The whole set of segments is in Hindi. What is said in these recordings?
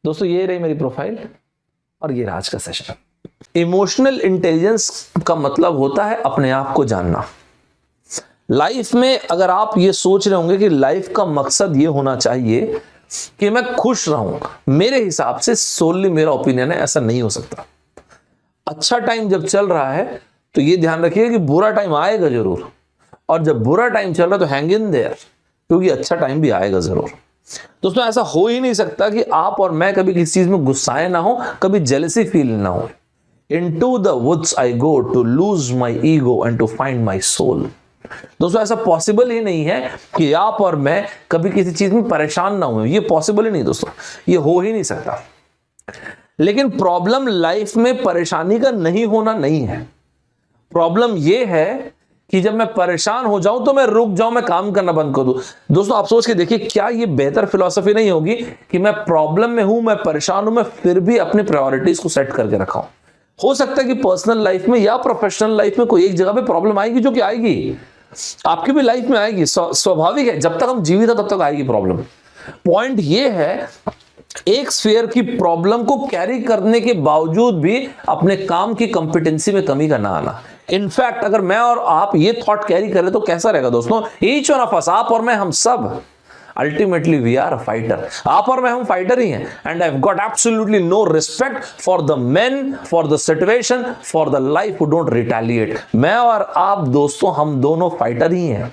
दोस्तों ये रही मेरी प्रोफाइल और ये आज का सेशन। इमोशनल इंटेलिजेंस का मतलब होता है अपने आप को जानना। लाइफ में अगर आप ये सोच रहे होंगे कि लाइफ का मकसद ये होना चाहिए कि मैं खुश रहूं, मेरे हिसाब से सोनली मेरा ओपिनियन है, ऐसा नहीं हो सकता। अच्छा टाइम जब चल रहा है तो ये ध्यान रखिए कि बुरा टाइम आएगा जरूर, और जब बुरा टाइम चल रहा है तो हैंग इन देयर, क्योंकि अच्छा टाइम भी आएगा जरूर। दोस्तों ऐसा हो ही नहीं सकता कि आप और मैं कभी किसी चीज में गुस्साए ना हो, कभी जेलसी फील ना हो। Into the woods I go to lose my ego and to find my soul। दोस्तों ऐसा पॉसिबल ही नहीं है कि आप और मैं कभी किसी चीज में परेशान ना हो, ये पॉसिबल ही नहीं दोस्तों, ये हो ही नहीं सकता। लेकिन प्रॉब्लम लाइफ में परेशानी का नहीं होना नहीं है, प्रॉब्लम ये है कि जब मैं परेशान हो जाऊं तो मैं रुक जाऊं, मैं काम करना बंद कर दूं। दोस्तों आप सोच के देखिए, क्या ये बेहतर फिलॉसफी नहीं होगी कि मैं प्रॉब्लम में हूं, मैं परेशान हूं, मैं फिर भी अपनी प्रायोरिटीज को सेट करके रखा हूं। हो सकता है कि पर्सनल लाइफ में या प्रोफेशनल लाइफ में कोई एक जगह पे प्रॉब्लम आएगी, जो कि आएगी, आपकी भी लाइफ में आएगी, स्वाभाविक है, जब तक हम जीवित हैं तब तक आएगी प्रॉब्लम। पॉइंट ये है, एक स्फीयर की प्रॉब्लम को कैरी करने के बावजूद भी अपने काम की कॉम्पिटेंसी में कमी का ना आना। इनफैक्ट अगर मैं और आप ये थॉट कैरी करें तो कैसा रहेगा दोस्तों, ईच वन ऑफ अस, आप और मैं, हम सब ultimately we are a fighter. आप और मैं हम फाइटर ही हैं। And I have got absolutely no respect for the men, for the situation, for the life who don't retaliate. मैं और आप दोस्तों, हम दोनों फाइटर ही हैं,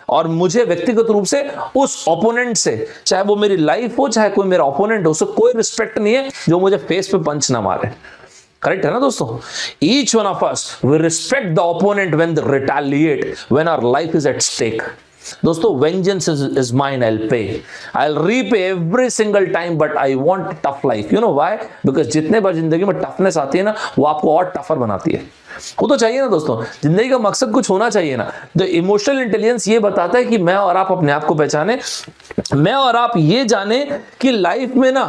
और मुझे व्यक्तिगत रूप से उस ओपोनेंट से, चाहे वो मेरी लाइफ हो चाहे कोई मेरा ओपोनेंट हो, उससे कोई रिस्पेक्ट नहीं है जो मुझे फेस पे पंच ना मारे। करेक्ट है ना दोस्तों? Each one of us will respect the opponent when they retaliate, when our life is at stake. दोस्तों vengeance is mine, I'll pay, I'll repay every single time, but I want tough life। you know why? because जितने बार जिंदगी में टफनेस आती है ना, वो आपको और टफर बनाती है। वो तो चाहिए ना दोस्तों, जिंदगी का मकसद कुछ होना चाहिए ना। तो इमोशनल इंटेलिजेंस ये बताता है कि मैं और आप अपने आप को पहचाने, मैं और आप ये जाने कि लाइफ में ना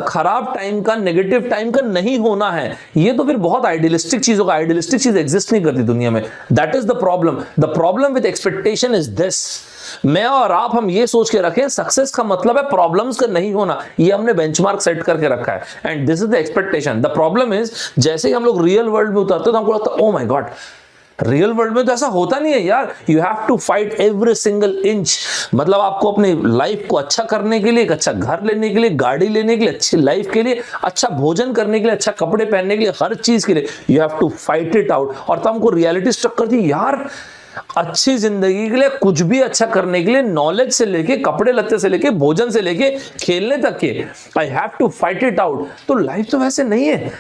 खराब टाइम का, नेगेटिव टाइम का नहीं होना है। ये तो फिर बहुत आइडियलिस्टिक चीज होगा, आइडियलिस्टिक चीज एग्जिस्ट नहीं करती दुनिया में। That is the problem. The problem with expectation is this, मैं और आप हम ये सोच के रखें सक्सेस का मतलब है प्रॉब्लम्स का नहीं होना, ये हमने बेंचमार्क सेट करके रखा है, and this is the expectation. The problem is, जैसे ही हम लोग रियल वर्ल्ड में उतरते हैं तो हमको लगता है oh my God, real world में तो ऐसा होता नहीं है यार। You have to fight every single inch. मतलब आपको अपनी लाइफ को अच्छा करने के लिए, एक अच्छा घर लेने के लिए, गाड़ी लेने के लिए, अच्छी लाइफ के लिए, अच्छा भोजन करने के लिए, अच्छा कपड़े पहनने के लिए, हर चीज के लिए you have to fight it out. और तब हमको रियलिटी स्ट्रक करती यार, अच्छी जिंदगी के लिए, कुछ भी अच्छा करने के लिए, नॉलेज से लेके, कपड़े लत्ते से लेके, भोजन से लेके, खेलने तक के, I have to fight it out. तो लाइफ तो वैसे नहीं है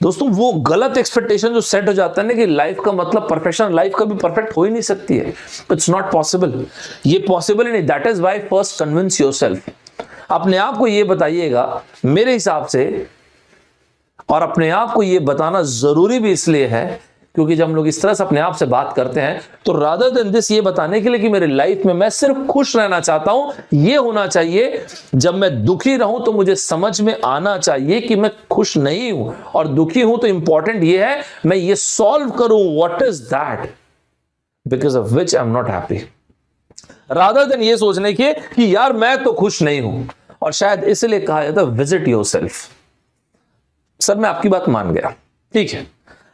दोस्तों। वो गलत एक्सपेक्टेशन जो सेट हो जाता है ना कि लाइफ का मतलब परफेक्शन, लाइफ कभी परफेक्ट हो ही नहीं सकती है। इट्स नॉट पॉसिबल, ये पॉसिबल ही नहीं। That is why first convince yourself. अपने आप को ये बताइएगा मेरे हिसाब से, और अपने आप को ये बताना जरूरी भी इसलिए है क्योंकि जब हम लोग इस तरह से अपने आप से बात करते हैं तो रादर देन दिस, ये बताने के लिए कि मेरी लाइफ में मैं सिर्फ खुश रहना चाहता हूं, ये होना चाहिए जब मैं दुखी रहूं तो मुझे समझ में आना चाहिए कि मैं खुश नहीं हूं और दुखी हूं। तो इंपॉर्टेंट ये है मैं ये सॉल्व करूं, what is that because of which I am not happy, rather than ये सोचने के कि यार मैं तो खुश नहीं हूं। और शायद इसलिए कहा जाता है विजिट योरसेल्फ। सर मैं आपकी बात मान गया, ठीक है,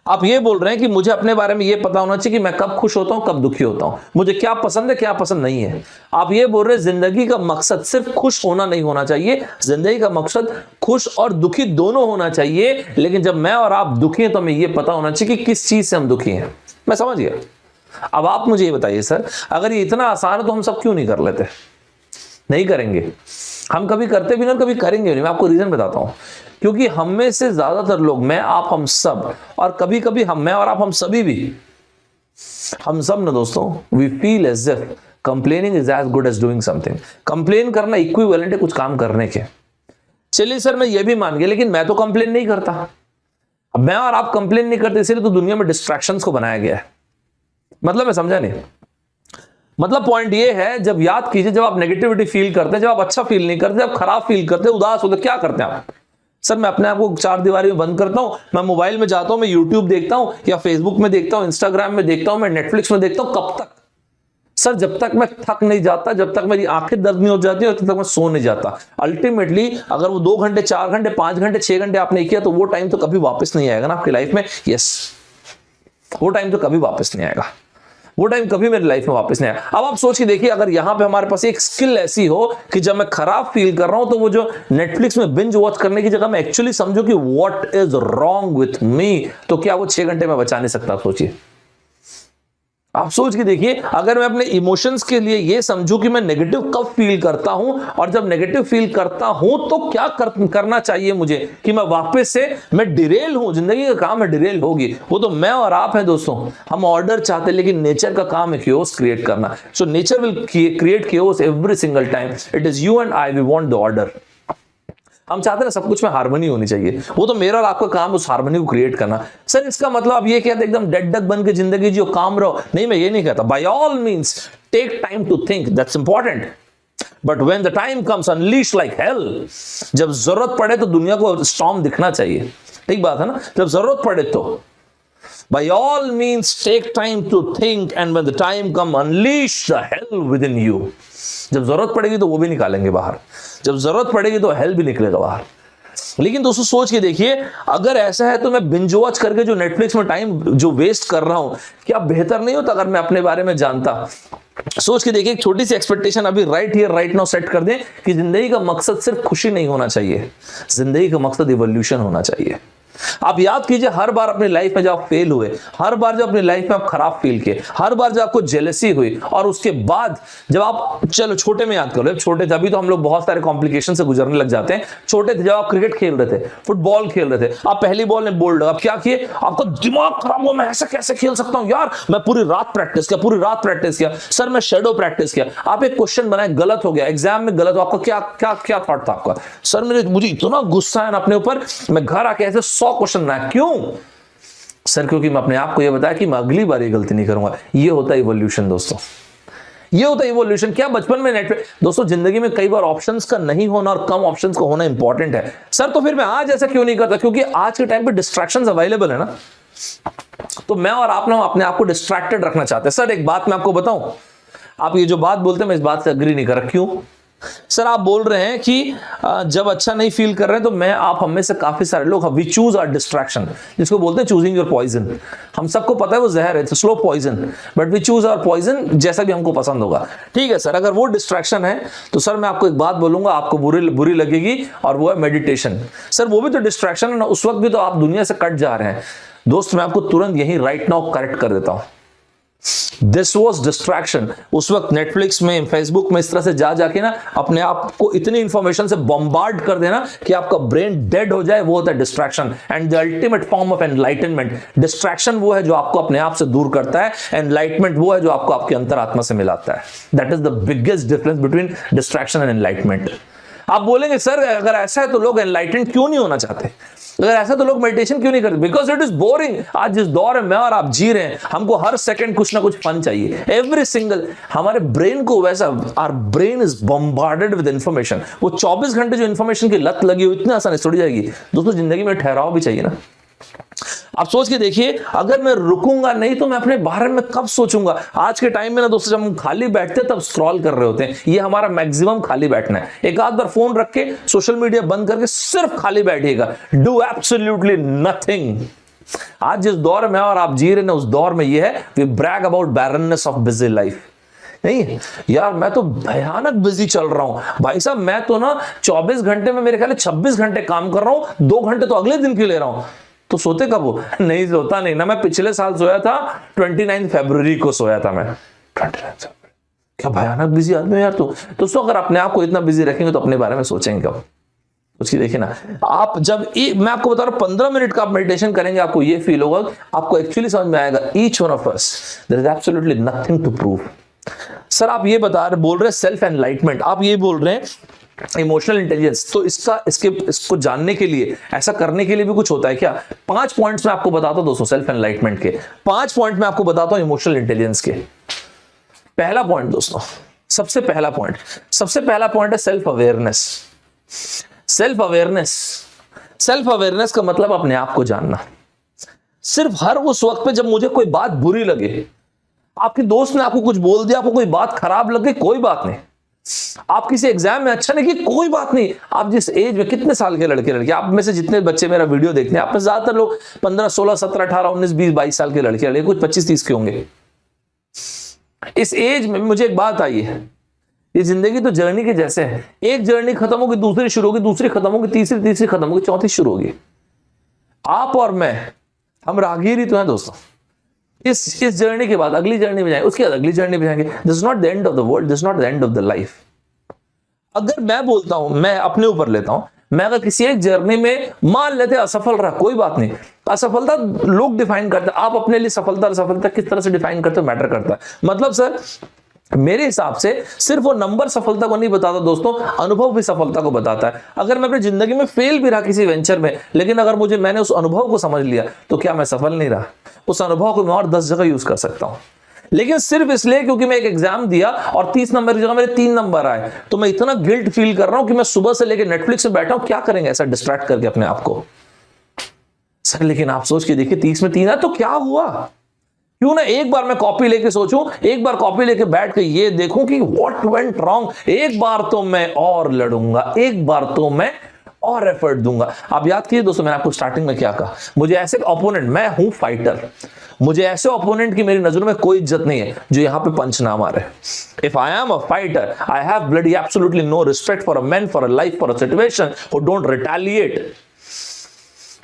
आप ये बोल रहे हैं कि मुझे अपने बारे में ये पता होना चाहिए कि मैं कब खुश होता हूं, कब दुखी होता हूं, मुझे क्या पसंद है, क्या पसंद नहीं है। आप ये बोल रहे हैं जिंदगी का मकसद सिर्फ खुश होना नहीं होना चाहिए, जिंदगी का मकसद खुश और दुखी दोनों होना चाहिए। लेकिन जब मैं और आप दुखी हैं तो हमें ये पता होना चाहिए कि किस चीज से हम दुखी हैं। मैं समझ गया। अब आप मुझे ये बताइए सर, अगर ये इतना आसान है तो हम सब क्यों नहीं कर लेते? नहीं करेंगे, हम कभी करते भी नहीं, कभी करेंगे नहीं। मैं आपको रीजन बताता हूं। क्योंकि हम में से ज्यादातर लोग, मैं आप हम सब, और कभी कभी मैं और आप हम सभी भी, हम सब ना दोस्तों, we feel as if complaining is as good as doing something. Complain करना इक्विवेलेंट है कुछ काम करने के। चलिए सर मैं ये भी मान गया, लेकिन मैं तो कंप्लेन नहीं करता। अब मैं और आप कंप्लेन नहीं करते, इसलिए तो दुनिया में डिस्ट्रैक्शंस को बनाया गया है। मतलब मैं समझा नहीं। मतलब पॉइंट ये है, जब याद कीजिए, जब आप नेगेटिविटी फील करते हैं, जब आप अच्छा फील नहीं करते, जब खराब फील करते, उदास होते, क्या करते हैं आप? सर मैं अपने आप को चार दीवारी में बंद करता हूं, मैं मोबाइल में जाता हूं, मैं यूट्यूब देखता हूं या फेसबुक में देखता हूं, इंस्टाग्राम में देखता हूं, मैं नेटफ्लिक्स में देखता हूं। कब तक? सर जब तक मैं थक नहीं जाता, जब तक मेरी आंखें दर्द नहीं हो जाती तब तक मैं सो नहीं जाता। अल्टीमेटली अगर वो 2 घंटे 4 घंटे 5 घंटे 6 घंटे आपने किया तो वो टाइम तो कभी वापस नहीं आएगा ना आपकी लाइफ में। यस, वो टाइम तो कभी वापस नहीं आएगा, वो टाइम कभी मेरी लाइफ में वापस नहीं आया। अब आप सोच के देखिए, अगर यहां पे हमारे पास एक स्किल ऐसी हो कि जब मैं खराब फील कर रहा हूं तो वो जो नेटफ्लिक्स में बिंज वॉच करने की जगह मैं एक्चुअली समझू कि what is wrong with me, तो क्या वो 6 घंटे में बचा नहीं सकता? सोचिए, आप सोच के देखिए, अगर मैं अपने इमोशंस के लिए ये समझूं कि मैं नेगेटिव कब फील करता हूं और जब नेगेटिव फील करता हूं तो क्या करना चाहिए मुझे कि मैं वापस से मैं डिरेल हूं। जिंदगी का काम है डिरेल होगी, वो तो मैं और आप हैं दोस्तों। हम ऑर्डर चाहते हैं लेकिन नेचर का काम है क्योस क्रिएट करना। So nature will create chaos every single time. It is you and I, we want the order. हम चाहते हैं सब कुछ में हार्मनी होनी चाहिए, वो तो मेरा और आपका काम उस हार्मनी को क्रिएट करना। सर इसका मतलब आप ये कहते एकदम डेड डक बन के जिंदगी जियो, काम रहो? नहीं, मैं ये नहीं कहता। By all means take time to think, that's important, but when the time comes unleash like hell. जब जरूरत पड़े तो दुनिया को स्टॉर्म दिखना चाहिए, ठीक बात है ना? जब जरूरत पड़े तो by all means take time to think and when the time come unleash the hell within you। जब जरूरत पड़ेगी तो वो भी निकालेंगे बाहर, जब जरूरत पड़ेगी तो हेल भी निकलेगा बाहर। लेकिन दोस्तों सोच के देखिए, अगर ऐसा है तो मैं बिंज वॉच करके जो नेटफ्लिक्स में टाइम जो वेस्ट कर रहा हूं, क्या बेहतर नहीं होता अगर मैं अपने बारे में जानता? सोच के देखिए, एक छोटी सी एक्सपेक्टेशन अभी right here right now set कर दें कि जिंदगी का मकसद सिर्फ खुशी नहीं होना चाहिए, जिंदगी का मकसद इवोल्यूशन होना चाहिए। आप याद कीजिए, हर बार अपनी लाइफ में जब आप फेल हुए, हर बार जब अपनी लाइफ में आप खराब फील किए, हर बार जब आपको जेलसी हुई, और उसके बाद जब आप, चलो छोटे में याद करो, छोटे थे अभी तो हम लोग बहुत सारे कॉम्प्लिकेशन से गुजरने लग जाते हैं। छोटे थे जब आप क्रिकेट खेल रहे थे, फुटबॉल खेल रहे थे, आप पहली बॉल में बोल्ड, आप क्या किए? आपका दिमाग खराब हुआ, मैं ऐसा कैसे खेल सकता हूं यार, मैं पूरी रात प्रैक्टिस किया, पूरी रात प्रैक्टिस किया सर, मैं शैडो प्रैक्टिस किया। आप एक क्वेश्चन बनाए, गलत हो गया, एग्जाम में गलत हो, आपका क्या क्या क्या थॉट था आपका? सर मुझे इतना गुस्सा है ना अपने ऊपर, मैं घर आके ऐसे 100 क्वेश्चन बनाया। क्यों सर? क्योंकि मैं अपने आप को यह बताया कि मैं अगली बार ये गलती नहीं करूंगा। ये होता है इवोल्यूशन दोस्तों, ये होता है इवोल्यूशन। क्या बचपन में नेटवर्क दोस्तों, जिंदगी में कई बार ऑप्शंस का नहीं होना और कम ऑप्शंस का होना इंपॉर्टेंट है। सर तो फिर मैं आज ऐसा क्यों नहीं करता? क्योंकि आज के टाइम पे डिस्ट्रैक्शंस अवेलेबल है ना, तो मैं और आप ना अपने आप को डिस्ट्रैक्टेड रखना चाहते हैं। सर एक बात मैं आपको बताऊं, आप ये जो बात बोलते हैं मैं इस बात से अग्री नहीं कर रहा। क्यों सर? आप बोल रहे हैं कि जब अच्छा नहीं फील कर रहे हैं तो मैं आप हम में से काफी सारे लोग वी चूज आवर डिस्ट्रैक्शन, जिसको बोलते हैं चूजिंग योर पॉइजन। हम सबको पता है वो जहर है, slow poison, but we choose our poison जैसा भी हमको पसंद होगा। ठीक है सर, अगर वो डिस्ट्रैक्शन है तो सर मैं आपको एक बात बोलूंगा, आपको बुरी लगेगी, और वो है मेडिटेशन। सर वो भी तो डिस्ट्रैक्शन है ना, उस वक्त भी तो आप दुनिया से कट जा रहे हैं। दोस्त मैं आपको तुरंत यही राइट नाउ करेक्ट कर देता हूं, दिस वॉज डिस्ट्रैक्शन। उस वक्त नेटफ्लिक्स में, फेसबुक में इस तरह से जाके ना अपने आप को इतनी इंफॉर्मेशन से बॉम्बार्ड कर देना कि आपका ब्रेन डेड हो जाए, वो होता है distraction. And the ultimate form of enlightenment, distraction वो है जो आपको अपने आप से दूर करता है, एनलाइटमेंट वो है जो आपको आपके अंतरात्मा से मिलाता है। That is the biggest difference between distraction and enlightenment. आप बोलेंगे सर अगर ऐसा है तो लोग एनलाइटेंड क्यों नहीं होना चाहते? अगर ऐसा तो लोग मेडिटेशन क्यों नहीं करते? Because it is boring. आज जिस दौर में मैं और आप जी रहे हैं, हमको हर सेकंड कुछ ना कुछ फन चाहिए, एवरी सिंगल। हमारे ब्रेन को वैसा, our brain is bombarded with information. वो 24 घंटे जो इंफॉर्मेशन की लत लगी हुई इतनी आसानी से उड़ जाएगी। दोस्तों जिंदगी में ठहराव भी चाहिए ना। आप सोच के देखिए, अगर मैं रुकूंगा नहीं तो मैं अपने बारे में कब सोचूंगा? आज के टाइम में ना दोस्तों, जब हम खाली बैठते हैं तब स्क्रॉल कर रहे होते हैं। ये हमारा मैक्सिमम खाली बैठना है। एक आध बार फोन रख के, सोशल मीडिया बंद करके सिर्फ खाली बैठिएगा, डू एब्सोल्युटली नथिंग। आज जिस दौर में और आप जी रहे हैं उस दौर में ये है, we brag about barrenness of busy life. नहीं यार, मैं तो भयानक बिजी चल रहा हूं भाई साहब, मैं तो ना 24 घंटे में मेरे ख्याल 26 घंटे काम कर रहा हूं, 2 घंटे तो अगले दिन की ले रहा हूं। तो सोते कब हो? नहीं सोता नहीं ना। मैं पिछले साल सोया था 29 फरवरी को सोया था मैं। 29 क्या भयानक बिजी आदमी है यार तू। दोस्तों अगर अपने आप को इतना बिजी रखेंगे तो अपने बारे में सोचेंगे कब? उसकी देखिए ना, आप जब मैं आपको बता रहा हूं 15 मिनट का आप मेडिटेशन करेंगे, आपको ये फील होगा, आपको एक्चुअली समझ में आएगा, each one of us there is absolutely nothing to prove. Sir आप ये बोल रहे हैं सेल्फ एनलाइटमेंट, आप ये बोल रहे हैं इमोशनल इंटेलिजेंस, तो इसको जानने के लिए, ऐसा करने के लिए भी कुछ होता है क्या? 5 पॉइंट्स मैं आपको बताता हूं दोस्तों सेल्फ एनलाइटमेंट के। 5 पॉइंट मैं आपको बताता हूं इमोशनल इंटेलिजेंस के। पहला पॉइंट दोस्तों, सबसे पहला पॉइंट है सेल्फ अवेयरनेस। सेल्फ अवेयरनेस का मतलब अपने आप को जानना। सिर्फ हर उस वक्त पे जब मुझे कोई बात बुरी लगे, आपके दोस्त ने आपको कुछ बोल दिया, आपको कोई बात खराब लग गई, कोई बात नहीं। आप किसी एग्जाम में अच्छा नहीं किए, कोई बात नहीं। आप जिस एज में, कितने साल के लड़के लड़के, आप में से जितने बच्चे मेरा वीडियो देखते हैं, आप में ज्यादातर लोग 15, 16, 17, 18, 19, 20, 22 साल के लड़के लड़के, कुछ 25, 30 के होंगे। इस एज में मुझे एक बात आई है, ये जिंदगी तो जर्नी के जैसे है। एक जर्नी खत्म होगी, दूसरी शुरू होगी, दूसरी खत्म होगी, तीसरी खत्म होगी, चौथी शुरू होगी। आप और मैं, हम राहगीर ही तो हैं दोस्तों। इस जर्नी के बाद अगली जर्नी में जाएंगे, उसके बाद अगली जर्नी में जाएंगे। This is not the end of the world, this is not the end of the life. अगर मैं बोलता हूं, मैं अपने ऊपर लेता हूं, मैं अगर किसी एक जर्नी में मान लेते असफल रहा, कोई बात नहीं। असफलता लोग डिफाइन करते हैं, आप अपने लिए सफलता और असफलता किस तरह से डिफाइन करते हो मैटर करता है। मतलब सर मेरे हिसाब से सिर्फ वो नंबर सफलता को नहीं बताता दोस्तों, अनुभव भी सफलता को बताता है। अगर मैं अपनी जिंदगी में फेल भी रहा किसी वेंचर में, लेकिन अगर मैंने उस अनुभव को समझ लिया, तो क्या मैं सफल नहीं रहा? उस अनुभव को मैं और 10 जगह यूज कर सकता हूं। लेकिन सिर्फ इसलिए क्योंकि मैं एक एग्जाम दिया और 30 नंबर की जगह मेरे 3 नंबर आए, तो मैं इतना गिल्ट फील कर रहा हूं कि मैं सुबह से लेकर नेटफ्लिक्स में बैठा हूं। क्या करेंगे ऐसा डिस्ट्रैक्ट करके अपने आप को? सर लेकिन आप सोच के देखिए, 30 में 3 आए तो क्या हुआ? क्यों ना एक बार मैं कॉपी लेके सोचूं, एक बार कॉपी लेके बैठ के ये देखूं कि व्हाट वेंट रॉन्ग। एक बार तो मैं और लड़ूंगा, एक बार तो मैं और एफर्ट दूंगा। आप याद कीजिए दोस्तों, मैंने आपको स्टार्टिंग में क्या कहा, मुझे ऐसे ओपोनेंट, मैं हूं फाइटर, मुझे ऐसे ओपोनेंट की मेरी नजरों में कोई इज्जत नहीं है जो यहां पे पंच ना मारे। If I am a fighter, I have bloody absolutely no respect for a man, for a life, for a situation who don't retaliate.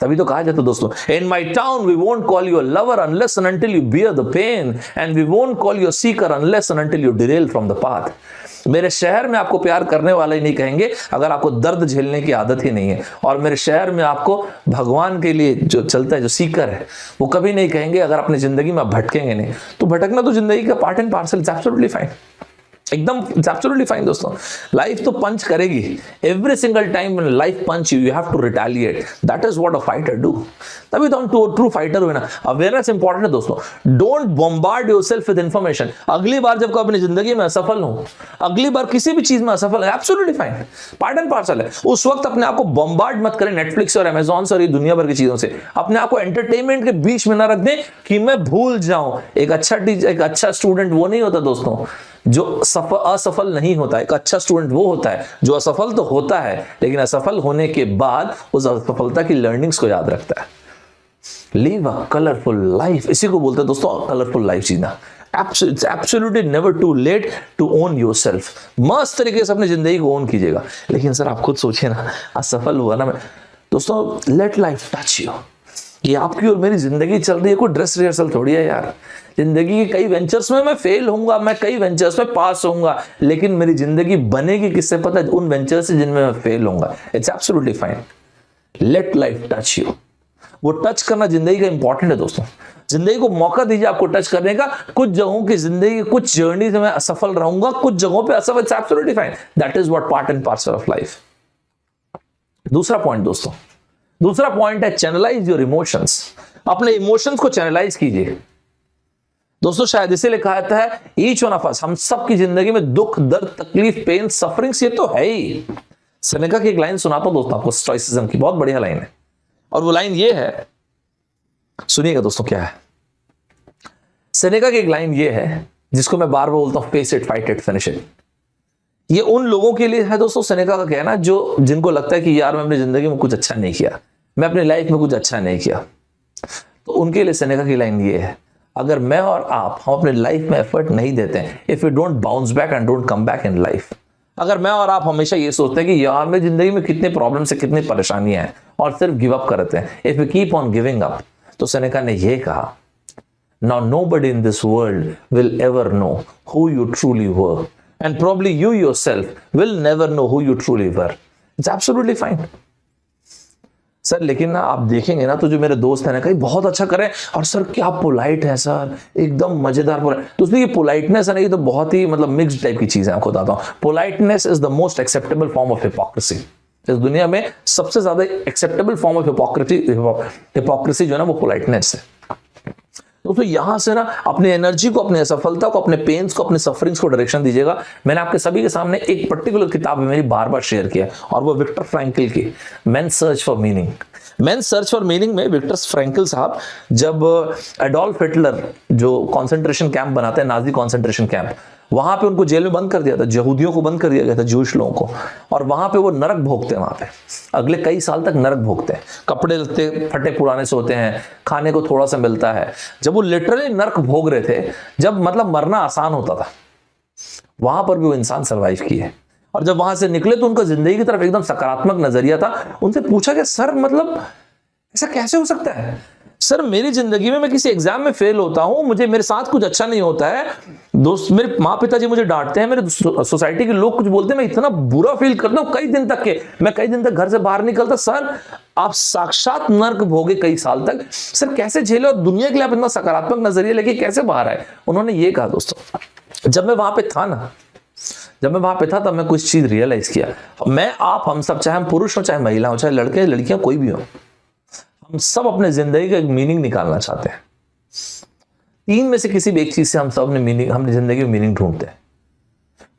तभी तो कहा जाता दोस्तों, in my town we won't call you lover unless and until you bear the pain, and we won't call you seeker unless and until you derail from the path. मेरे शहर में आपको प्यार करने वाला ही नहीं कहेंगे अगर आपको दर्द झेलने की आदत ही नहीं है। और मेरे शहर में आपको भगवान के लिए जो चलता है, जो सीकर है, वो कभी नहीं कहेंगे अगर अपनी जिंदगी में आप भटकेंगे नहीं। तो भटकना तो जिंदगी का part and parcel, it's absolutely fine, एकदम इट्स एब्सोल्युटली फाइन दोस्तों। लाइफ तो पंच करेगी, every single time when life punch you, you have to retaliate. That is what a fighter do. तभी तो हम ट्रू फाइटर हुए ना। अवेयरनेस इंपॉर्टेंट है दोस्तों। Don't bombard yourself with information. अगली बार जब अपनी जिंदगी में असफल हो, अगली बार किसी भी चीज में असफल है, absolutely fine, part and parcel है। उस वक्त अपने आप को बॉम्बार्ड मत करें नेटफ्लिक्स और अमेजॉन से और ये दुनिया भर की चीजों से। अपने आप को एंटरटेनमेंट के बीच में ना रख दें कि मैं भूल जाऊं। एक अच्छा टीचर, एक अच्छा स्टूडेंट वो नहीं होता दोस्तों जो असफल नहीं होता। एक अच्छा स्टूडेंट वो होता है जो असफल तो होता है, लेकिन असफल होने के बाद उस असफलता की लर्निंग्स को याद रखता है। लिव अ कलरफुल लाइफ, इसी को बोलते हैं दोस्तों कलरफुल लाइफ जीना। It's absolutely never too late to own yourself। मस्त तरीके से अपनी जिंदगी को ओन कीजिएगा। लेकिन सर आप खुद सोचिए ना, असफल हुआ ना मैं, दोस्तों लेट लाइफ टच यू। ये आपकी और मेरी जिंदगी चल रही है, कोई ड्रेस रिहर्सल थोड़ी है यार। जिंदगी के कई वेंचर्स में मैं फेल होऊंगा, मैं कई वेंचर्स में पास होऊंगा, लेकिन मेरी जिंदगी बनेगी किससे पता है? उन वेंचर्स से जिनमें मैं फेल होऊंगा। It's absolutely fine, late life touch you. वो टच करना जिंदगी का इंपॉर्टेंट है दोस्तों। जिंदगी को मौका दीजिए आपको टच करने का। कुछ जगहों की जिंदगी, कुछ जर्नी से मैं असफल रहूंगा, कुछ जगहों पे असफल, it's absolutely fine. That is what part and parcel of life. दूसरा पॉइंट दोस्तों, दूसरा पॉइंट है चैनलाइज योर इमोशंस। अपने इमोशंस को चैनलाइज कीजिए दोस्तों। शायद इसीलिए कहा जाता है ईच वन ऑफ अस, हम सब की जिंदगी में दुख, दर्द, तकलीफ, पेन, सफरिंग्स ये तो है ही। सेनेका की एक लाइन सुनाता हूं दोस्तों आपको, स्टोइसिज्म की, बहुत बढ़िया लाइन है। और वो लाइन ये है, सुनिएगा दोस्तों क्या है। सेनेका की एक लाइन ये है जिसको मैं बार बार बोलता हूं, face it, fight it, finish it. ये उन लोगों के लिए है दोस्तों, सेनेका का कहना, जो जिनको लगता है कि यार मैं अपनी जिंदगी में कुछ अच्छा नहीं किया, मैं अपनी लाइफ में कुछ अच्छा नहीं किया, तो उनके लिए सेनेका की लाइन ये है, अगर मैं और आप, हम अपने लाइफ में एफर्ट नहीं देते हैं, if you don't bounce back and don't come back in life, अगर मैं और आप हमेशा ये सोचते हैं कि यार मेरी जिंदगी में कितने प्रॉब्लम्स है, कितनी परेशानियां हैं, और सिर्फ गिव अप करते हैं, if you keep on giving up, तो सेनेका ने ये कहा, now nobody in this world will ever know who you truly were, and probably you yourself will never know who you truly were. It's absolutely fine. Sir लेकिन ना आप देखेंगे ना, तो जो मेरे दोस्त हैं ना, कहीं बहुत अच्छा करें, और सर क्या पोलाइट है सर, एकदम मजेदार पोलाइट। तो उसमें ये पोलाइटनेस है ना, ये तो बहुत ही मतलब मिक्स्ड टाइप की चीज है। आपको बताता हूँ, politeness is the most acceptable form of hypocrisy. इस दुनिया में सबसे ज्यादा एक्सेप्टेबल फॉर्म ऑफ हिपोक्रेसी जो है ना, वो पोलाइटनेस है। तो यहां से ना अपनी एनर्जी को, अपनी असफलता को, अपने पेन्स को, अपने सफरिंग्स को डायरेक्शन दीजिएगा। मैंने आपके सभी के सामने एक पर्टिकुलर किताब मेरी बार बार शेयर किया और वो विक्टर फ्रैंकल की man search for meaning. Man search for meaning में विक्टर फ्रैंकल साहब जब एडोल्फ हिटलर जो कॉन्सेंट्रेशन कैंप बनाते हैं, नाजी कॉन्सेंट्रेशन कैंप, वहां पे उनको जेल में बंद कर दिया था, यहूदियों को बंद कर दिया गया था, जूश लोगों को, और वहां पे वो नरक भोगते हैं। वहां पे अगले कई साल तक नरक भोगते हैं, कपड़े लत्ते फटे पुराने से होते हैं, खाने को थोड़ा सा मिलता है। जब वो लिटरली नरक भोग रहे थे, जब मतलब मरना आसान होता था, वहां पर भी वो इंसान सर्वाइव किए। और जब वहां से निकले तो उनका जिंदगी की तरफ एकदम सकारात्मक नजरिया था। उनसे पूछा कि सर मतलब ऐसा कैसे हो सकता है? सर मेरी जिंदगी में मैं किसी एग्जाम में फेल होता हूं, मुझे मेरे साथ कुछ अच्छा नहीं होता है, दोस्त मेरे माँ पिताजी मुझे डांटते हैं, मेरे सोसाइटी के लोग कुछ बोलते हैं, मैं इतना बुरा फील करता हूं कई दिन तक के, मैं कई दिन तक घर से बाहर निकलता। सर आप साक्षात नर्क भोगे कई साल तक, सर कैसे झेले और दुनिया के लिए आप इतना सकारात्मक नजरिया लेके कैसे बाहर आए? उन्होंने ये कहा दोस्तों, जब मैं वहां पे था ना, जब मैं वहां पे था तब मैं कुछ चीज रियलाइज किया। मैं, आप, हम सब, चाहे हम पुरुष हो चाहे महिला हो, चाहे लड़के लड़कियां कोई भी हो, हम सब अपने जिंदगी का एक मीनिंग निकालना चाहते हैं। तीन में से किसी भी एक चीज से हम सब अपनी जिंदगी में मीनिंग ढूंढते हैं।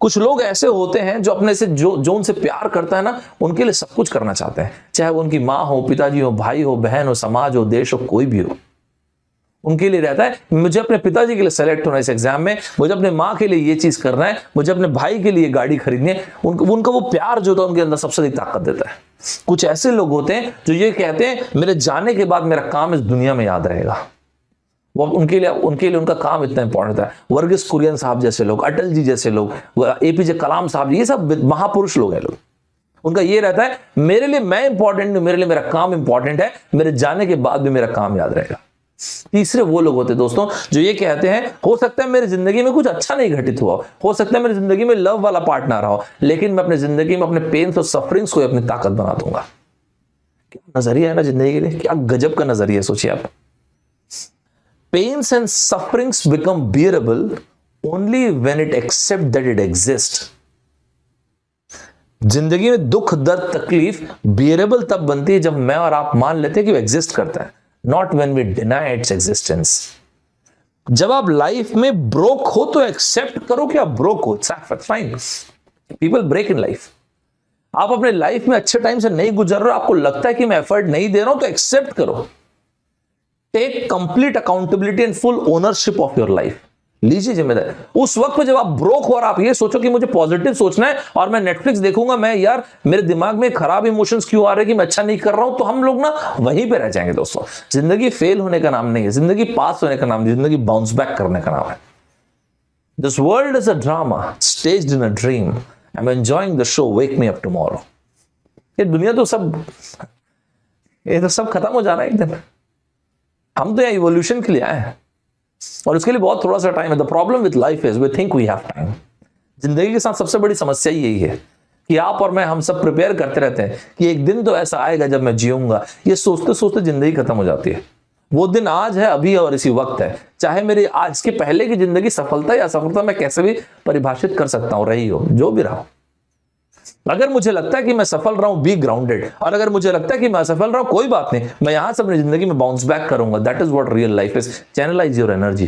कुछ लोग ऐसे होते हैं जो अपने से जो उनसे प्यार करता है ना, उनके लिए सब कुछ करना चाहते हैं, चाहे वो उनकी माँ हो, पिताजी हो, भाई हो, बहन हो, समाज हो, देश हो, कोई भी हो। उनके लिए रहता है मुझे अपने पिताजी के लिए सेलेक्ट होना इस एग्जाम में, मुझे अपने माँ के लिए ये चीज करना है, मुझे अपने भाई के लिए गाड़ी खरीदनी है। उनका वो प्यार जो था उनके अंदर सबसे अधिक ताकत देता है। कुछ ऐसे लोग होते हैं जो ये कहते हैं मेरे जाने के बाद मेरा काम इस दुनिया में याद रहेगा। वो उनके लिए उनका काम इतना इंपॉर्टेंट है। वर्गीस कुरियन साहब जैसे लोग, अटल जी जैसे लोग, एपीजे कलाम साहब, ये सब महापुरुष लोग हैं। लोग उनका ये रहता है मेरे लिए मैं इंपॉर्टेंट हूं, मेरे लिए मेरा काम इंपॉर्टेंट है, मेरे जाने के बाद भी मेरा काम याद रहेगा। तीसरे वो लोग होते हैं दोस्तों जो ये कहते हैं हो सकता है मेरी जिंदगी में कुछ अच्छा नहीं घटित हुआ, हो सकता है मेरी जिंदगी में लव वाला पार्ट ना रहा हो, लेकिन मैं अपनी जिंदगी में अपने पेन्स और सफरिंग्स को अपनी ताकत बना दूंगा। क्या नजरिया है ना जिंदगी के लिए, क्या गजब का नजरिया, सोचिए आप। Pains and sufferings become bearable only when it accept that it exist. जिंदगी में दुख, दर्द, तकलीफ बियरेबल तब बनती है जब मैं और आप मान लेते हैं कि वो एग्जिस्ट करता है, not when we deny its existence। जब आप लाइफ में ब्रोक हो तो एक्सेप्ट करो कि आप ब्रोक हो, fine. People break in life. आप अपने लाइफ में अच्छे टाइम से नहीं गुजर रहे हो, आपको लगता है कि मैं एफर्ट नहीं दे रहा हूं, तो एक्सेप्ट करो। Take complete accountability and full ownership of your life. लीजिए जिम्मेदारी। उस वक्त पे जब आप ब्रोक हो और आप ये सोचो कि मुझे पॉजिटिव सोचना है और मैं नेटफ्लिक्स देखूंगा, मैं यार मेरे दिमाग में खराब इमोशंस क्यों आ रहे हैं कि मैं अच्छा नहीं कर रहा हूं, तो हम लोग ना वहीं पे रह जाएंगे दोस्तों। जिंदगी फेल होने का नाम नहीं है, जिंदगी पास होने का नाम नहीं, जिंदगी बाउंस बैक करने का नाम है। This world is a drama staged in a dream, I am enjoying the show, wake me up tomorrow. ये दुनिया तो सब खत्म हो जाना है एक दिन। हम तो यहाँ इवोल्यूशन के लिए आए हैं और उसके लिए बहुत थोड़ा सा टाइम है। The problem with life is we think we have time. जिंदगी के साथ सबसे बड़ी समस्या यही है कि आप और मैं, हम सब प्रिपेयर करते रहते हैं कि एक दिन तो ऐसा आएगा जब मैं जीऊंगा। ये सोचते सोचते जिंदगी खत्म हो जाती है। वो दिन आज है, अभी और इसी वक्त है। चाहे मेरी आज के पहले की जिंदगी सफलता या असफलता मैं कैसे भी परिभाषित कर सकता हूं, रही हो जो भी रहा। अगर मुझे लगता है कि मैं सफल रहा हूं, बी ग्राउंडेड, और अगर मुझे लगता है कि मैं असफल रहा हूं, कोई बात नहीं, मैं यहां से अपनी जिंदगी में बाउंस बैक करूंगा। That is what real life is. Channelize your energy.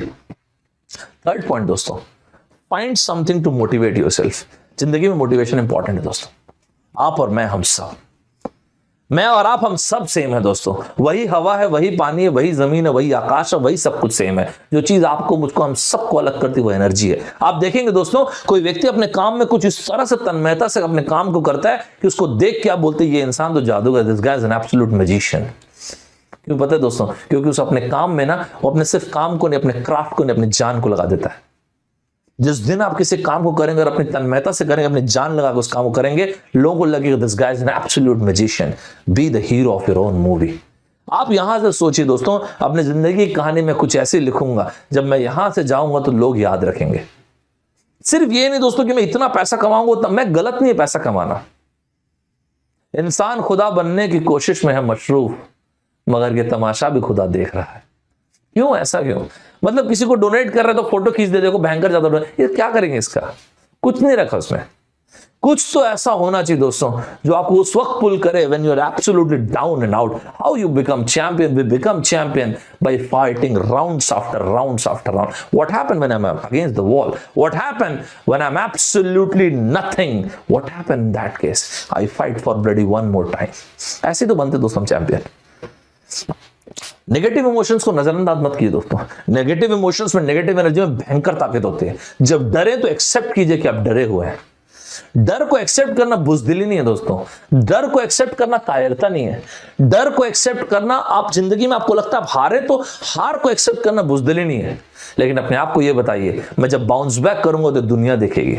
Third point दोस्तों, find something to motivate yourself. जिंदगी में मोटिवेशन इंपॉर्टेंट है दोस्तों। आप और मैं, हम सब, मैं और आप, हम सब सेम है दोस्तों। वही हवा है, वही पानी है, वही जमीन है, वही आकाश है, वही सब कुछ सेम है। जो चीज आपको, मुझको, हम सबको अलग करती है वो एनर्जी है। आप देखेंगे दोस्तों, कोई व्यक्ति अपने काम में कुछ इस तरह से तन्मयता से अपने काम को करता है कि उसको देख के आप बोलते हैं ये इंसान तो जादूगर, this guy is an absolute magician. क्यों पता है दोस्तों? क्योंकि उस अपने काम में ना, वो अपने सिर्फ काम को नहीं, अपने क्राफ्ट को नहीं, अपनी जान को लगा देता है। जिस दिन आप किसी काम को करेंगे और अपनी तन्मयता से करेंगे, अपनी जान लगा के उस काम को करेंगे, लोगों को लगेगा this guy is an absolute magician. Be the hero of your own movie. आप यहां से सोचिए दोस्तों, अपनी जिंदगी की कहानी में कुछ ऐसी लिखूंगा, जब मैं यहां से जाऊंगा तो लोग याद रखेंगे। सिर्फ ये नहीं दोस्तों कि मैं इतना पैसा कमाऊंगा, तब मैं, गलत नहीं है पैसा कमाना। इंसान खुदा बनने की कोशिश में है मशरूफ, मगर ये तमाशा भी खुदा देख रहा है। क्यों? ऐसा क्यों? मतलब किसी को डोनेट कर रहे तो फोटो खींच दे, देखो भयंकर ज्यादा डोनेट, ये क्या करेंगे? इसका कुछ नहीं रखा उसमें। कुछ तो ऐसा होना चाहिए दोस्तों जो आपको उस वक्त पुल करे when you are absolutely down and out. How you become champion? We become champion by fighting rounds after rounds after round. What happened when I am against the wall? What happened when I am absolutely nothing? What happened in that case? I fight for bloody one more time. ऐसे तो बनते दोस्तों हम चैंपियन. नेगेटिव इमोशंस को नजरअंदाज मत कीजिए दोस्तों. नेगेटिव इमोशंस में, नेगेटिव एनर्जी में भयंकर ताकत होती है. जब डरे तो एक्सेप्ट कीजिए कि आप डरे हुए हैं. डर को एक्सेप्ट करना बुजदिली नहीं है दोस्तों. डर को एक्सेप्ट करना कायरता नहीं है. डर को एक्सेप्ट करना, आप जिंदगी में आपको लगता है आप हारे तो हार को एक्सेप्ट करना बुजदिली नहीं है. लेकिन अपने आप को यह बताइए मैं जब बाउंस बैक करूंगा तो दुनिया देखेगी.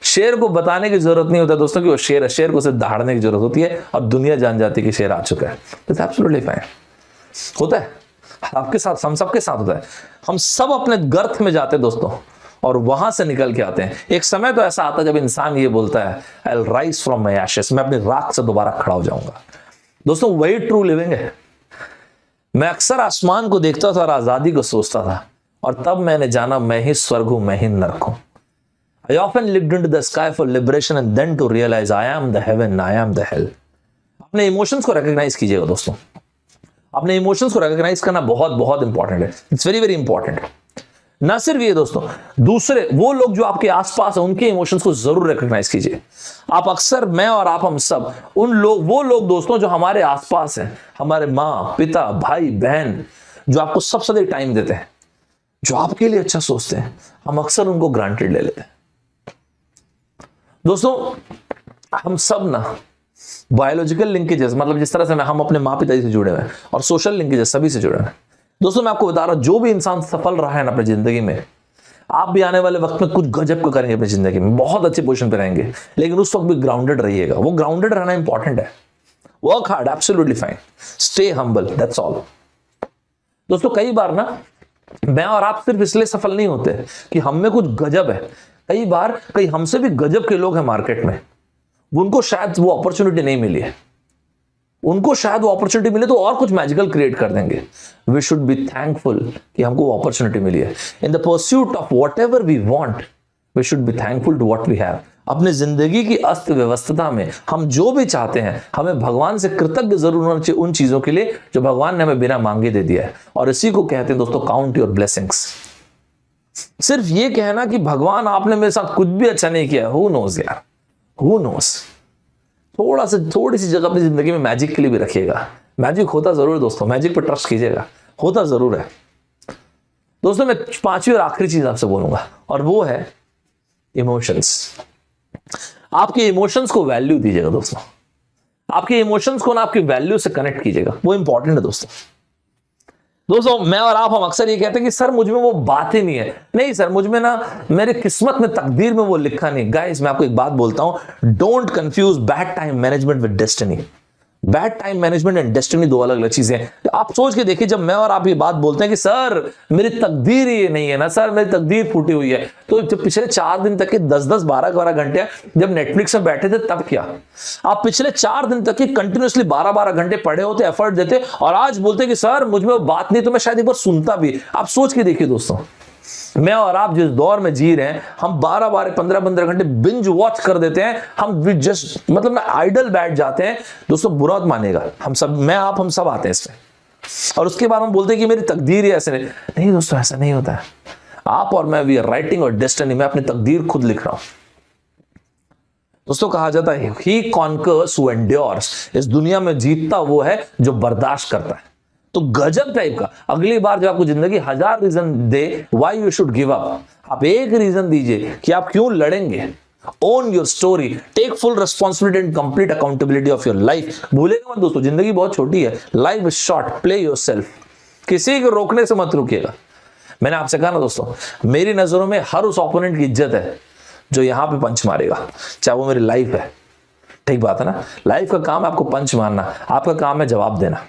शेर को बताने की जरूरत नहीं होता दोस्तों कि वो शेर है. शेर को सिर्फ दहाड़ने की जरूरत होती है और दुनिया जान जाती है कि शेर आ चुका है. It's absolutely fine. होता है आपके साथ, हम सबके साथ होता है. हम सब अपने गर्त में जाते हैं दोस्तों और वहां से निकल के आते हैं. एक समय तो ऐसा आता है जब इंसान ये बोलता है I will rise from my ashes, मैं अपनी राख से दोबारा खड़ा हो जाऊंगा. दोस्तों वही ट्रू लिविंग है. मैं अक्सर आसमान को देखता था और आजादी को सोचता था और तब मैंने जाना मैं ही स्वर्ग हूं, मैं ही नरक हूं. I often looked into the sky for liberation and then to realize I am the heaven, I am the hell. अपने इमोशंस को रिकॉग्नाइज कीजिएगा दोस्तों. अपने इमोशंस को रिकॉग्नाइज करना बहुत बहुत इंपॉर्टेंट है. It's very very important. ना सिर्फ ये दोस्तों, दूसरे वो लोग जो आपके आसपास हैं उनके इमोशंस को जरूर रिकॉग्नाइज कीजिए. आप अक्सर, मैं और आप, हम सब वो लोग दोस्तों जो हमारे आसपास हैं, हमारे माँ पिता भाई बहन, जो आपको सबसे अधिक टाइम देते हैं, जो आपके लिए अच्छा सोचते हैं, हम अक्सर उनको ग्रांटेड ले लेते हैं. दोस्तों हम सब ना बायोलॉजिकल लिंकेजेस, मतलब जिस तरह से हम अपने माँ पिताजी से जुड़े हुए हैं और सोशल लिंकेजेस सभी से जुड़े हुए हैं. दोस्तों मैं आपको बता रहा हूं जो भी इंसान सफल रहा है ना अपनी जिंदगी में, आप भी आने वाले वक्त में कुछ गजब को करेंगे अपनी जिंदगी में, बहुत अच्छी पोजीशन पे रहेंगे. लेकिन उस वक्त भी ग्राउंडेड रहिएगा. वो ग्राउंडेड रहना इंपॉर्टेंट है. Work hard, absolutely fine. Stay humble, that's all. दोस्तों कई बार ना मैं और आप सिर्फ इसलिए सफल नहीं होते कि हम में कुछ गजब है. कई बार कई हमसे भी गजब के लोग हैं मार्केट में, उनको शायद वो अपॉर्चुनिटी नहीं मिली है. उनको शायद वो अपॉर्चुनिटी मिले तो और कुछ मैजिकल क्रिएट कर देंगे. वी शुड बी थैंकफुल कि हमको वो अपॉर्चुनिटी मिली है. In the pursuit of whatever we want, we should be thankful to what we have. अपने जिंदगी की अस्त व्यवस्था में हम जो भी चाहते हैं, हमें भगवान से कृतज्ञ जरूर होना चाहिए उन चीजों के लिए जो भगवान ने हमें बिना मांगे दे दिया है. और इसी को कहते हैं दोस्तों काउंट योर ब्लेसिंग्स. सिर्फ ये कहना कि भगवान आपने मेरे साथ कुछ भी अच्छा नहीं किया, हु नोज यार, हु नोज. थोड़ी सी जगह अपनी जिंदगी में मैजिक के लिए भी रखिएगा. मैजिक होता जरूर है दोस्तों, मैजिक पर ट्रस्ट कीजिएगा, होता जरूर है. दोस्तों मैं पांचवी और आखिरी चीज आपसे बोलूंगा और वो है इमोशंस. आपके इमोशंस को वैल्यू दीजिएगा दोस्तों. आपके इमोशंस को ना आपकी वैल्यू से कनेक्ट कीजिएगा. वो इंपॉर्टेंट है दोस्तों. दोस्तों मैं और आप, हम अक्सर ये कहते हैं कि सर मुझ में वो बात ही नहीं है. नहीं सर, मुझ में ना, मेरे किस्मत में, तकदीर में वो लिखा नहीं. गाइस मैं आपको एक बात बोलता हूं, don't confuse bad time management with destiny. Bad time management and destiny दो अलग अलग चीजें हैं. आप सोच के देखिए, जब मैं और आप ये बात बोलते हैं कि सर मेरी तकदीर ये नहीं है ना, सर मेरी तकदीर फूटी हुई है, तो जब पिछले 4 दिन तक के 10-10 12-12 घंटे जब नेटफ्लिक्स में बैठे थे तब क्या? आप पिछले 4 दिन तक के कंटिन्यूसली 12-12 घंटे पढ़े होते, एफर्ट देते और आज बोलते कि सर मुझ में बात नहीं, तो मैं शायद एक बार सुनता भी. आप सोच के देखिए दोस्तों, मैं और आप जिस दौर में जी रहे हैं, हम 12-12 15-15 घंटे बिंज वॉच कर देते हैं. हम जस्ट मतलब ना आइडल बैठ जाते हैं. दोस्तों बुरा मत मानेगा, हम सब, मैं आप, हम सब आते हैं इसमें. और उसके बाद हम बोलते हैं कि मेरी तकदीर ही ऐसे नहीं दोस्तों, ऐसा नहीं होता है. आप और मैं, वी आर राइटिंग और डेस्टिनी. मैं अपनी तकदीर खुद लिख रहा हूं दोस्तों. कहा जाता है ही कॉन्कर्स हू एंड्योर्स. इस दुनिया में जीतता वो है जो बर्दाश्त करता है. तो गजब टाइप का, अगली बार जब आपको जिंदगी 1000 रीजन दे why you should give up, आप एक रीजन दीजिए कि आप क्यों लड़ेंगे. Own your story, take full responsibility and complete accountability of your life. भूलेगा मत दोस्तों, जिंदगी बहुत छोटी है, life is short, play yourself. किसी को रोकने से मत रुकिएगा. मैंने आपसे कहा ना दोस्तों, मेरी नजरों में हर उस ओपोनेंट की इज्जत है जो यहां पे पंच मारेगा, चाहे वो मेरी लाइफ है. ठीक बात है ना. लाइफ का काम है आपको पंच मारना, आपका काम है जवाब देना.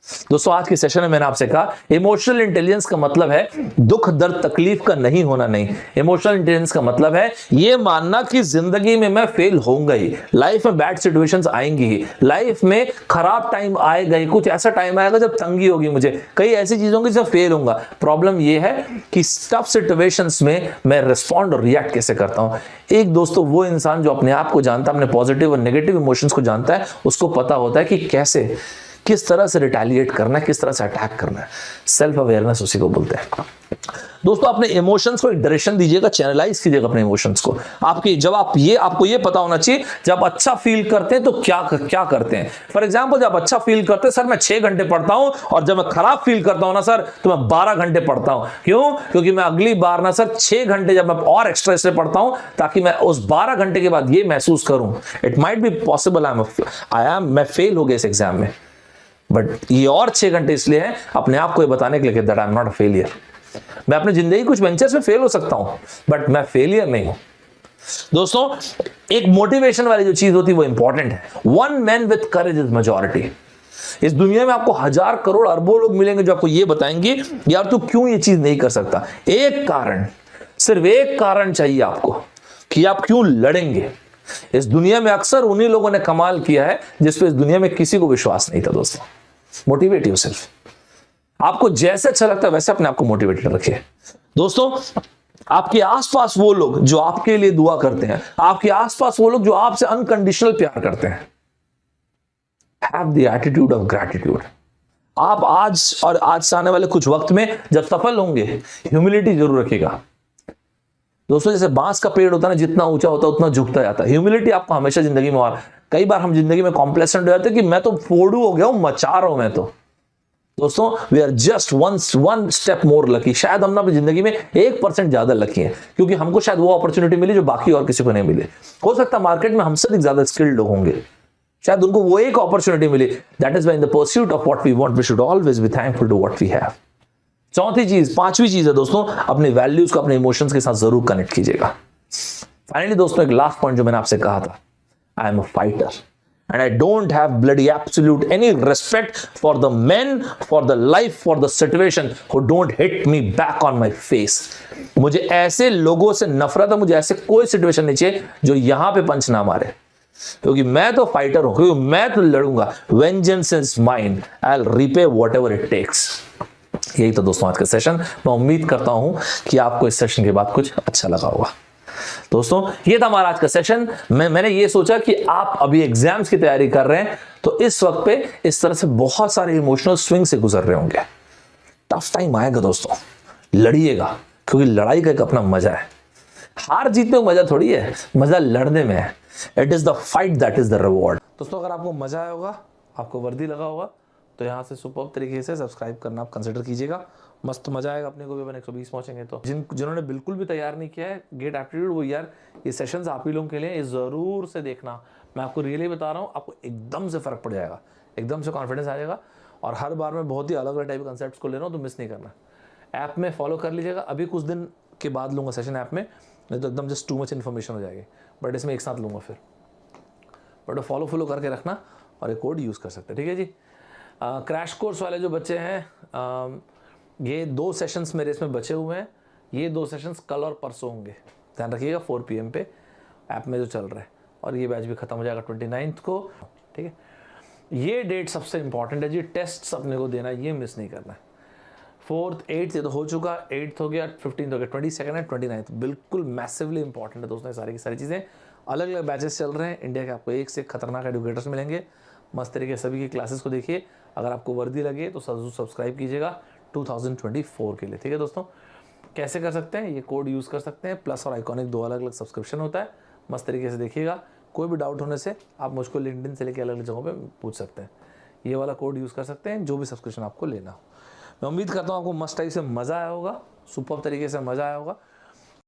दोस्तों आज के सेशन में मैंने आपसे कहा इमोशनल इंटेलिजेंस का मतलब है दुख दर्द तकलीफ का नहीं होना। नहीं, इमोशनल इंटेलिजेंस का मतलब है ये मानना कि जिंदगी में मैं फेल होऊंगा ही, लाइफ में बैड सिचुएशंस आएंगी ही, लाइफ में खराब टाइम आएगा ही, कुछ ऐसा टाइम आएगा जब तंगी होगी, मुझे कई ऐसी चीजों की जब फेल होऊंगा। प्रॉब्लम ये है कि टफ सिचुएशंस में मैं रिस्पॉन्ड और रिएक्ट कैसे करता हूं। एक दोस्तों वो इंसान जो अपने आप को जानता है, अपने पॉजिटिव और नेगेटिव इमोशंस को जानता है, उसको पता होता है कि कैसे किस तरह से रिटेलिएट करना है, किस तरह से अटैक करना है। सेल्फ अवेयरनेस उसी को बोलते हैं। दोस्तों अपने इमोशंस को एक डायरेक्शन दीजिएगा, चैनलाइज कीजिएगा अपने इमोशंस को। आपको ये पता होना चाहिए जब अच्छा फील करते हैं तो क्या करते हैं। फॉर एग्जांपल जब अच्छा फील करते हैं सर मैं 6 घंटे पढ़ता हूं, और जब मैं खराब फील करता हूं ना सर तो मैं 12 घंटे पढ़ता हूं। क्यों? क्योंकि मैं अगली बार ना सर 6 घंटे जब मैं और एक्स्ट्रा से पढ़ता हूं ताकि मैं उस 12 घंटे के बाद ये महसूस करूं, इट माइट बी पॉसिबल मैं फेल हो गया इस एग्जाम में, बट ये और 6 घंटे इसलिए है अपने आप को ये बताने के लिए that I am not a failure. मैं अपनी जिंदगी कुछ वेंचर्स में फेल हो सकता हूं बट मैं फेलियर नहीं हूं। दोस्तों एक मोटिवेशन वाली जो चीज होती है वो इंपॉर्टेंट है। One man with courage is majority. इस दुनिया में आपको 1000 करोड़ अरबों लोग मिलेंगे जो आपको ये बताएंगे यार तू क्यों ये चीज नहीं कर सकता। एक कारण, सिर्फ एक कारण चाहिए आपको कि आप क्यों लड़ेंगे। इस दुनिया में अक्सर उन्हीं लोगों ने कमाल किया है जिस पे इस दुनिया में किसी को विश्वास नहीं था। दोस्तों मोटिवेट योरसेल्फ। आपको जैसे अच्छा लगता है वैसे अपने आप को मोटिवेटेड रखिए। दोस्तों आपके आसपास वो लोग जो आपके लिए दुआ करते हैं, आपके आसपास वो लोग जो आपसे अनकंडीशनल प्यार करते हैं, have the attitude of gratitude. आप आज और आज से आने वाले कुछ वक्त में जब सफल होंगे ह्यूमिलिटी जरूर रखिएगा। दोस्तों जैसे बांस का पेड़ होता है ना, जितना ऊंचा होता है उतना झुकता जाता है। ह्यूमिलिटी आपको हमेशा जिंदगी में, और कई बार हम जिंदगी में कॉम्प्लेसेंट हो जाते हैं कि मैं तो फोड़ू हो गया हूं, मचा रहा हूं मैं तो। दोस्तों we are just one step more lucky. शायद हम ना अपनी जिंदगी में 1% ज्यादा लकी हैं क्योंकि हमको शायद वो अपॉर्चुनिटी मिली जो बाकी और किसी को नहीं मिले। हो सकता है मार्केट में हमसे अधिक ज्यादा स्किल्ड लोग होंगे, शायद उनको वो एक अपॉर्चुनिटी मिली। That is why in the pursuit of what we want we should always be thankful to what we have. पांचवी चीज है दोस्तों, अपने वैल्यूज को अपने इमोशंस के साथ जरूर कनेक्ट कीजिएगा। फाइनली दोस्तों एक लास्ट पॉइंट जो मैंने आपसे कहा था, आई am a fighter and I don't have bloody absolute any respect for the men, for the life, for the situation who don't hit me back on my face। मुझे ऐसे लोगों से नफरत है, मुझे ऐसे कोई सिचुएशन नहीं चाहिए जो यहां पे पंच ना मारे, क्योंकि मैं तो फाइटर हूं, क्योंकि मैं तो लड़ूंगा। Vengeance is mine, I'll repay whatever it takes। यही तो दोस्तों आज का सेशन। मैं उम्मीद करता हूं कि आपको इस सेशन के बाद कुछ अच्छा लगा होगा। दोस्तों ये था हमारा आज का सेशन। मैंने ये सोचा कि आप अभी एग्जाम्स की तैयारी कर रहे हैं तो इस वक्त पे इस तरह से बहुत सारे इमोशनल स्विंग से गुजर रहे होंगे। टफ टाइम आएगा दोस्तों, लड़िएगा, क्योंकि लड़ाई का एक अपना मजा है। हार जीतने में मजा थोड़ी है, मजा लड़ने में है। It is the fight that is the reward. दोस्तों अगर आपको मजा आया होगा, आपको वर्दी लगा होगा, तो यहाँ से सुपर्ब तरीके से सब्सक्राइब करना आप कंसिडर कीजिएगा। मस्त मजा आएगा अपने को भी अपन 120 पहुंचेंगे तो। जिन्होंने बिल्कुल भी तैयार नहीं किया है गेट एप्टीट्यूड, वो यार ये सेशंस आप ही लोगों के लिए, ये जरूर से देखना। मैं आपको रियली बता रहा हूँ, आपको एकदम से फर्क पड़ जाएगा, एकदम से कॉन्फिडेंस आ जाएगा। और हर बार मैं बहुत ही अलग अलग टाइप के कंसेप्ट्स को ले रहा हूँ, तो मिस नहीं करना। ऐप में फॉलो कर लीजिएगा। अभी कुछ दिन के बाद लूँगा सेशन ऐप में, नहीं तो एकदम जस्ट टू मच इन्फॉर्मेशन हो जाएगी, बट इसमें एक साथ लूँगा फिर। बट फॉलो करके रखना और एक कोड यूज़ कर सकते हैं, ठीक है जी। क्रैश कोर्स वाले जो बच्चे हैं, ये 2 सेशंस मेरे इसमें बचे हुए हैं। ये 2 सेशंस कल और परसों होंगे, ध्यान रखिएगा 4 PM पे ऐप में जो चल रहा है। और ये बैच भी खत्म हो जाएगा 29 को, ठीक है। ये डेट सबसे इंपॉर्टेंट है जी, टेस्ट अपने को देना है, ये मिस नहीं करना है। 4th 8th ये तो हो चुका, 8th हो गया, 15th हो गया, 22nd है, 29th बिल्कुल मैसिवली इंपॉर्टेंट है दोस्तों। सारी की सारी चीज़ें अलग अलग बैचेस चल रहे हैं। इंडिया के आपको एक से खतरनाक एडुकेटर्स मिलेंगे। मस्त तरीके सभी की क्लासेस को देखिए। अगर आपको वर्दी लगे तो सब्सक्राइब कीजिएगा 2024 के लिए, ठीक है दोस्तों। कैसे कर सकते हैं, ये कोड यूज़ कर सकते हैं। प्लस और आइकॉनिक 2 अलग अलग सब्सक्रिप्शन होता है। मस्त तरीके से देखिएगा। कोई भी डाउट होने से आप मुझको लिंक्डइन से लेकर अलग अलग जगहों पे पूछ सकते हैं। ये वाला कोड यूज़ कर सकते हैं जो भी सब्सक्रिप्शन आपको लेना हो। मैं उम्मीद करता हूँ आपको मस्त टाइप से मज़ा आया होगा, सुपर्ब तरीके से मज़ा आया होगा।